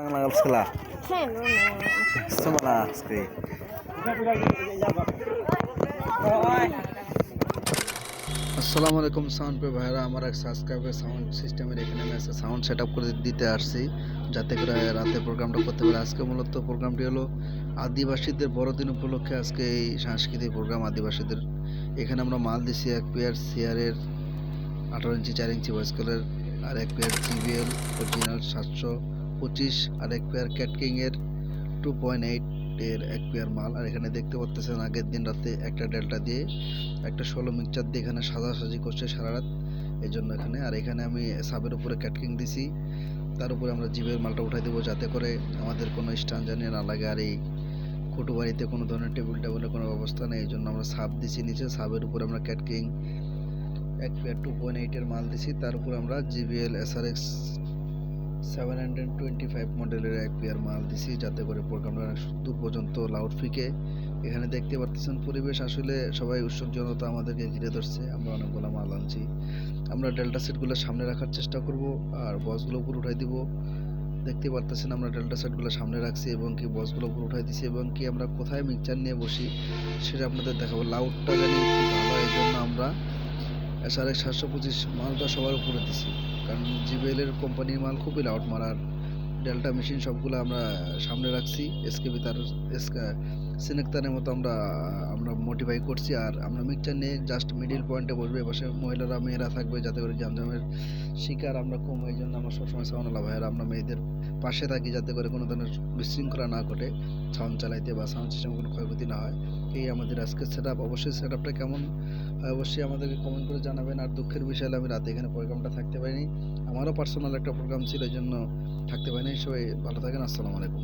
Mangal skala. Semana ski. আসসালামু আলাইকুম sound pay ভাইরা, আমার এক সাবস্ক্রাইবার সাউন্ড সিস্টেমের এখানে আমি একটা সাউন্ড সেট আপ করে দিতে আসছি, যাতে করে রাতে প্রোগ্রামটা করতে পারে। আজকে মূলত প্রোগ্রামটি হলো আদিবাসীদের বড়দিন উপলক্ষে। আজকে এই সাংস্কৃতিক প্রোগ্রাম আদিবাসীদের। এখানে আমরা মাল দিছি এক পেয়ার সিআরের 18 ইঞ্চি 4 ইঞ্চি ভয়েসকলের, আর এক পেয়ার জিবিএল অরিজিনাল 725, আর এক পেয়ার ক্যাটকিংয়ের 2.8 এর এক পেয়ার মাল। আর এখানে দেখতে পাচ্ছেন আগের দিন রাতে একটা ডেল্টা দিয়ে একটা 16 মিক্সচার দিয়ে এখানে সাজাসাজি করছে সারা রাত, এই জন্য এখানে। আর এখানে আমি সাবের উপরে ক্যাটকিং দিছি, তার উপরে আমরা জিবের মালটা উঠাই দেবো, যাতে করে আমাদের কোনো স্ট্যান্ড জানিয়ে না লাগে। আর এই খুঁটু বাড়িতে কোনো ধরনের টেবিলের কোনো ব্যবস্থা নেই, এই জন্য আমরা সাব দিছি নিচে। সাবের উপরে আমরা ক্যাটকিং এক পেয়ার 2.8 এর মাল দিছি, তার উপর আমরা জিবিএল এসআরএক্স 725 মডেলের এক পেয়ার মাল দিছি, যাতে করে প্রোগ্রামটা দূর পর্যন্ত লাউড ফিকে। এখানে দেখতে পাচ্ছেন পরিবেশ আসলে সবাই উৎসুক জনতা আমাদেরকে ঘিরে ধরছে। আমরা অনেকগুলো মাল আনছি, আমরা ডেল্টা সেটগুলো সামনে রাখার চেষ্টা করব আর বসগুলো উপর উঠাই দিব। দেখতে পাচ্ছেন আমরা ডেল্টা সেটগুলো সামনে রাখছি এবং কি বসগুলো উপর উঠাই দিছি, এবং কি আমরা কোথায় মিক্সচার নিয়ে বসি সেটা আপনাদের দেখাবো। লাউডটা জানি খুব ভালো, এই জন্য আমরা এসআরএক্স 725 মালটা সবার উপরে দিছি, কারণ জিবিএলের কোম্পানির মাল খুবই লাউড মারার। ডেল্টা মেশিন সবগুলো আমরা সামনে রাখছি, এসকেবি তার সিনেকতানের মতো আমরা আমরা মডিফাই করছি। আর আমরা মিক্সচার নিয়ে জাস্ট মিডিল পয়েন্টে বসবে, এপাশে মহিলারা মেয়েরা থাকবে, যাতে করে জামজামের শিকার আমরা কম। এই জন্য আমরা সবসময় সাউন্ডওয়ালা ভাইয়েরা আমরা মেয়েদের পাশে থাকি, যাতে করে কোনো ধরনের বিশৃঙ্খলা না ঘটে, সাউন্ড চালাইতে বা সাউন্ড সিস্টেমে কোনো ক্ষয়ক্ষতি না হয়। এই আমাদের আজকের সেট আপ। অবশ্যই সেট আপটা কেমন হয় অবশ্যই আমাদেরকে কমেন্ট করে জানাবেন। আর দুঃখের বিষয় হলে আমি রাতে এখানে প্রোগ্রামটা থাকতে পারিনি, আমারও পার্সোনাল একটা প্রোগ্রাম ছিল, এই জন্য থাকতে পারিনি। সবাই ভালো থাকেন, আসসালামু আলাইকুম।